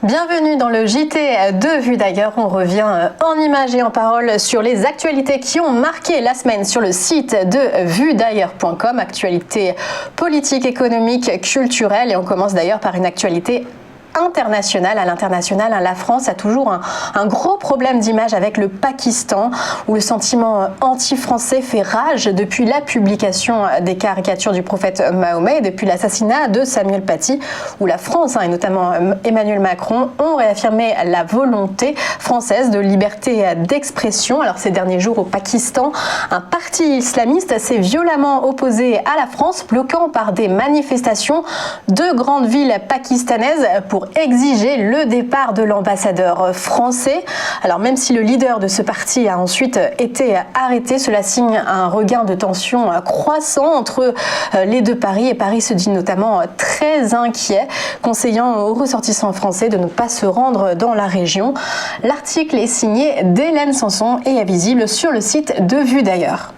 Bienvenue dans le JT de Vue d'ailleurs. On revient en images et en parole sur les actualités qui ont marqué la semaine sur le site de vuedailleurs.com. Actualités politiques, économiques, culturelles. Et on commence d'ailleurs par une actualité international. À l'international, la France a toujours un gros problème d'image avec le Pakistan, où le sentiment anti-français fait rage depuis la publication des caricatures du prophète Mahomet et depuis l'assassinat de Samuel Paty, où la France, et notamment Emmanuel Macron, ont réaffirmé la volonté française de liberté d'expression. Alors ces derniers jours au Pakistan, un parti islamiste s'est violemment opposé à la France, bloquant par des manifestations deux grandes villes pakistanaises pour exiger le départ de l'ambassadeur français. Alors même si le leader de ce parti a ensuite été arrêté, cela signe un regain de tension croissant entre les deux Paris, et Paris se dit notamment très inquiet, conseillant aux ressortissants français de ne pas se rendre dans la région. L'article est signé d'Hélène Sanson et est visible sur le site de Vue d'ailleurs.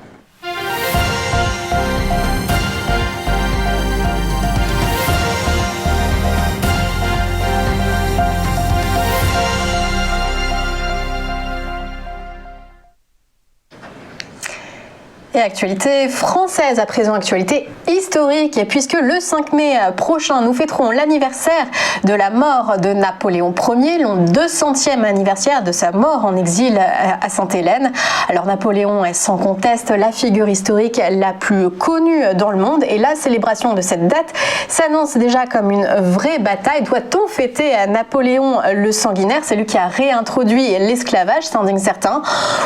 Et actualité française à présent, actualité historique, puisque le 5 mai prochain, nous fêterons l'anniversaire de la mort de Napoléon Ier, le 200e anniversaire de sa mort en exil à Sainte-Hélène. Alors Napoléon est sans conteste la figure historique la plus connue dans le monde, et la célébration de cette date s'annonce déjà comme une vraie bataille. Doit-on fêter Napoléon le sanguinaire, celui qui a réintroduit l'esclavage, s'indignent certains,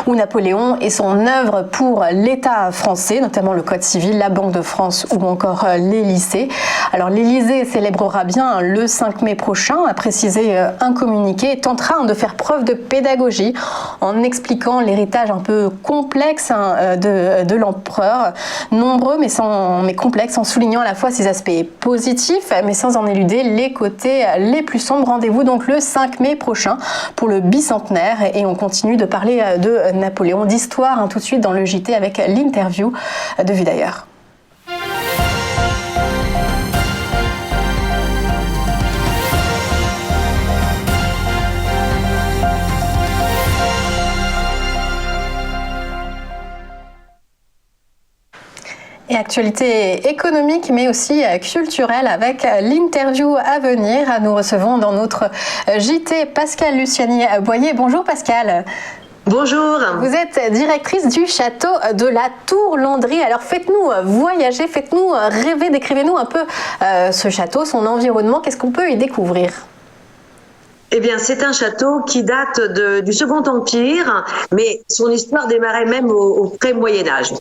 ou Napoléon et son œuvre pour l'État français, notamment le Code civil, la Banque de France ou encore l'Élysée. Alors l'Élysée célébrera bien le 5 mai prochain, a précisé un communiqué, et tentera de faire preuve de pédagogie en expliquant l'héritage un peu complexe de l'empereur, nombreux mais complexe, en soulignant à la fois ses aspects positifs mais sans en éluder les côtés les plus sombres. Rendez-vous donc le 5 mai prochain pour le bicentenaire, et on continue de parler de Napoléon, d'histoire tout de suite dans le JT avec l'interview de Vue d'ailleurs. Et actualité économique mais aussi culturelle avec l'interview à venir. Nous recevons dans notre JT Pascale Luciani-Boyer. Bonjour Pascale. Bonjour. Vous êtes directrice du château de la Tour-Landry. Alors faites-nous voyager, faites-nous rêver, décrivez-nous un peu ce château, son environnement. Qu'est-ce qu'on peut y découvrir ? Eh bien, c'est un château qui date du Second Empire, mais son histoire démarrait même au pré-Moyen-Âge.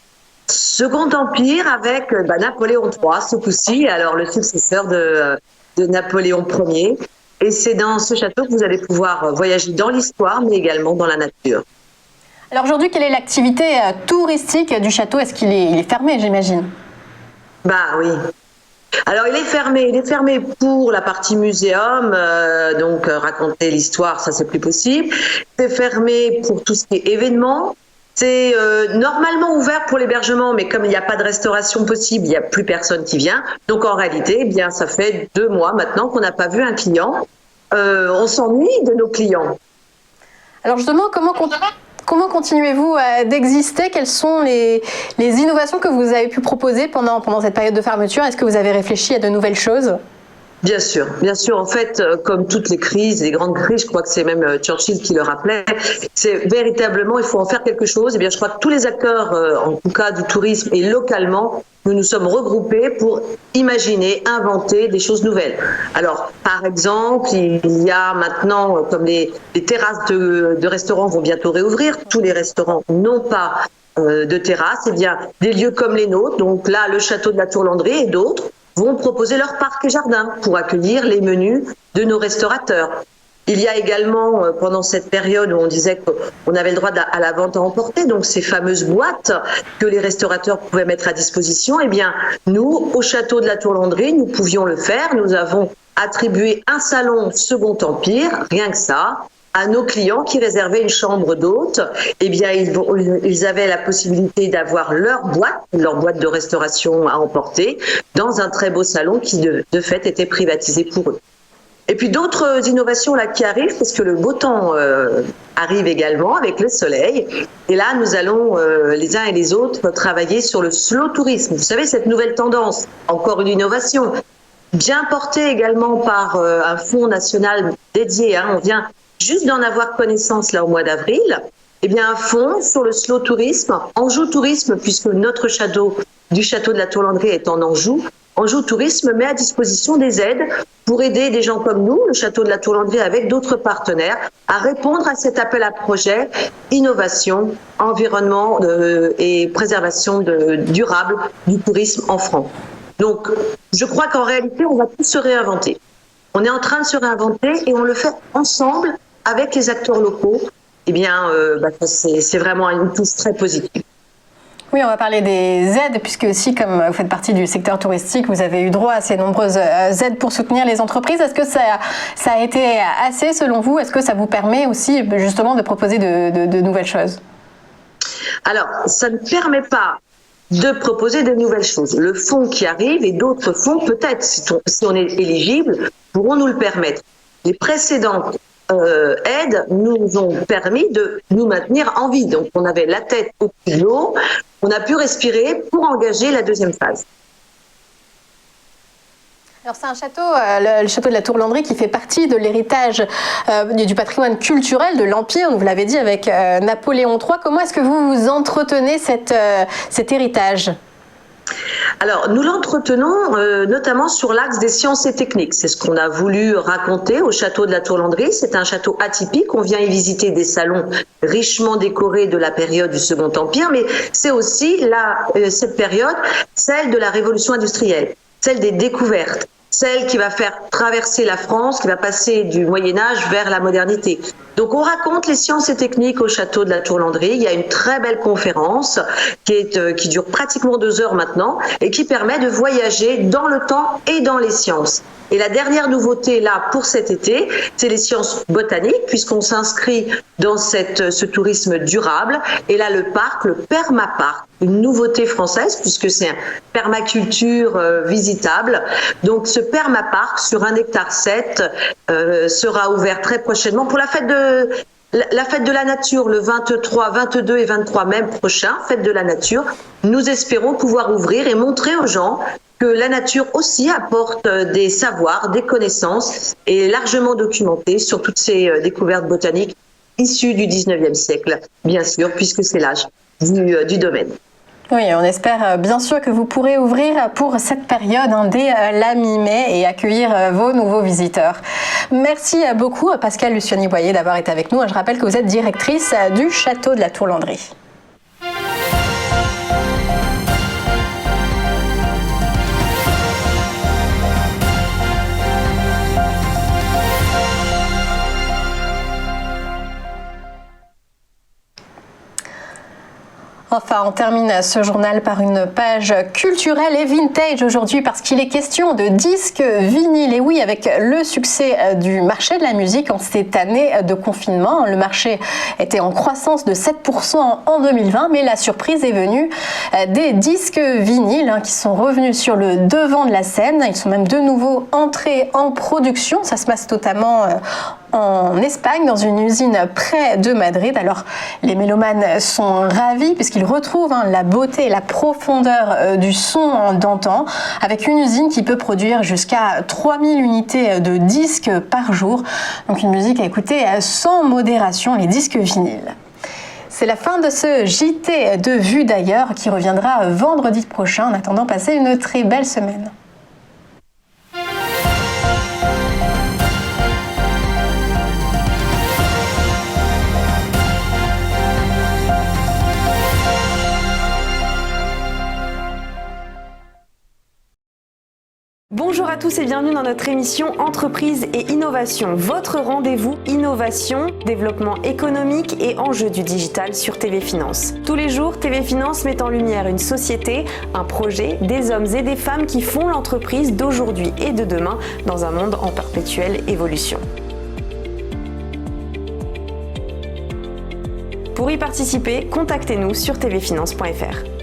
Second Empire avec Napoléon III, ce coup-ci, alors le successeur de Napoléon Ier. Et c'est dans ce château que vous allez pouvoir voyager dans l'histoire, mais également dans la nature. Alors aujourd'hui, quelle est l'activité touristique du château ? Est-ce qu'il est fermé, j'imagine ? Oui. Alors il est fermé pour la partie muséum, donc raconter l'histoire, ça c'est plus possible. C'est fermé pour tout ce qui est événements. C'est normalement ouvert pour l'hébergement, mais comme il n'y a pas de restauration possible, il n'y a plus personne qui vient. Donc en réalité, ça fait 2 mois maintenant qu'on n'a pas vu un client. On s'ennuie de nos clients. Alors justement, comment continuez-vous d'exister ? Quelles sont les innovations que vous avez pu proposer pendant cette période de fermeture ? Est-ce que vous avez réfléchi à de nouvelles choses ? Bien sûr. En fait, comme toutes les crises, les grandes crises, je crois que c'est même Churchill qui le rappelait, c'est véritablement, il faut en faire quelque chose. Je crois que tous les acteurs, en tout cas du tourisme et localement, nous sommes regroupés pour imaginer, inventer des choses nouvelles. Alors, par exemple, il y a maintenant, comme les terrasses de restaurants vont bientôt réouvrir, tous les restaurants n'ont pas de terrasse, des lieux comme les nôtres, donc là, le château de la Tour-Landry et d'autres, vont proposer leur parc et jardin pour accueillir les menus de nos restaurateurs. Il y a également, pendant cette période où on disait qu'on avait le droit à la vente à emporter, donc ces fameuses boîtes que les restaurateurs pouvaient mettre à disposition, nous, au château de la Tour-Landry, nous pouvions le faire. Nous avons attribué un salon Second Empire, rien que ça, à nos clients qui réservaient une chambre d'hôte. Ils avaient la possibilité d'avoir leur boîte de restauration à emporter dans un très beau salon qui de fait était privatisé pour eux. Et puis d'autres innovations là qui arrivent, parce que le beau temps arrive également avec le soleil. Et là, nous allons les uns et les autres travailler sur le slow tourisme. Vous savez, cette nouvelle tendance, encore une innovation, bien portée également par un fonds national dédié. On vient juste d'en avoir connaissance là au mois d'avril. Eh bien, un fonds sur le slow tourisme, Anjou Tourisme, puisque notre château du château de la Tourlandrie est en Anjou. Anjou Tourisme met à disposition des aides pour aider des gens comme nous, le château de la Tourlandrie, avec d'autres partenaires, à répondre à cet appel à projet innovation, environnement et préservation durable du tourisme en France. Donc, je crois qu'en réalité, on va tous se réinventer. On est en train de se réinventer et on le fait ensemble avec les acteurs locaux. Eh bien, c'est vraiment une touche très positive. Oui, on va parler des aides, puisque aussi, comme vous faites partie du secteur touristique, vous avez eu droit à ces nombreuses aides pour soutenir les entreprises. Est-ce que ça a été assez, selon vous? Est-ce que ça vous permet aussi, justement, de proposer de nouvelles choses? Alors, ça ne permet pas de proposer de nouvelles choses. Le fonds qui arrive et d'autres fonds, peut-être, si on est éligible, pourront nous le permettre. Les précédentes aides nous ont permis de nous maintenir en vie. Donc, on avait la tête au-dessus de l'eau, on a pu respirer pour engager la deuxième phase. Alors c'est un château, le château de la Tourlandrie, qui fait partie de l'héritage du patrimoine culturel de l'Empire, vous l'avez dit, avec Napoléon III. Comment est-ce que vous entretenez cet héritage ? Alors, nous l'entretenons notamment sur l'axe des sciences et techniques. C'est ce qu'on a voulu raconter au château de la Tourlandrie. C'est un château atypique. On vient y visiter des salons richement décorés de la période du Second Empire, mais c'est aussi cette période, celle de la révolution industrielle, celle des découvertes, celle qui va faire traverser la France, qui va passer du Moyen-Âge vers la modernité. Donc on raconte les sciences et techniques au château de la Tourlandrie. Il y a une très belle conférence qui dure pratiquement 2 heures maintenant et qui permet de voyager dans le temps et dans les sciences. Et la dernière nouveauté là pour cet été, c'est les sciences botaniques, puisqu'on s'inscrit dans ce tourisme durable. Et là, le permaparc, une nouveauté française, puisque c'est un permaculture visitable. Donc ce permaparc sur 1,7 hectare sera ouvert très prochainement pour la fête de la nature, le 23, 22 et 23 mai prochain, fête de la nature. Nous espérons pouvoir ouvrir et montrer aux gens que la nature aussi apporte des savoirs, des connaissances et est largement documentée sur toutes ces découvertes botaniques issues du 19e siècle, bien sûr, puisque c'est l'âge du domaine. Oui, on espère bien sûr que vous pourrez ouvrir pour cette période dès la mi-mai et accueillir vos nouveaux visiteurs. Merci beaucoup Pascale Luciani-Boyer d'avoir été avec nous. Je rappelle que vous êtes directrice du château de la Tourlandrie. Enfin, on termine ce journal par une page culturelle et vintage aujourd'hui parce qu'il est question de disques vinyles. Et oui, avec le succès du marché de la musique en cette année de confinement, le marché était en croissance de 7% en 2020, mais la surprise est venue des disques vinyles qui sont revenus sur le devant de la scène. Ils sont même de nouveau entrés en production. Ça se passe notamment en Espagne, dans une usine près de Madrid. Alors, les mélomanes sont ravis puisqu'ils retrouvent la beauté et la profondeur du son d'antan, avec une usine qui peut produire jusqu'à 3000 unités de disques par jour. Donc, une musique à écouter sans modération, les disques vinyles. C'est la fin de ce JT de Vue d'ailleurs qui reviendra vendredi prochain. En attendant, passez une très belle semaine. Bonjour à tous et bienvenue dans notre émission Entreprise et Innovation, votre rendez-vous innovation, développement économique et enjeux du digital sur TV Finance. Tous les jours, TV Finance met en lumière une société, un projet, des hommes et des femmes qui font l'entreprise d'aujourd'hui et de demain dans un monde en perpétuelle évolution. Pour y participer, contactez-nous sur tvfinance.fr.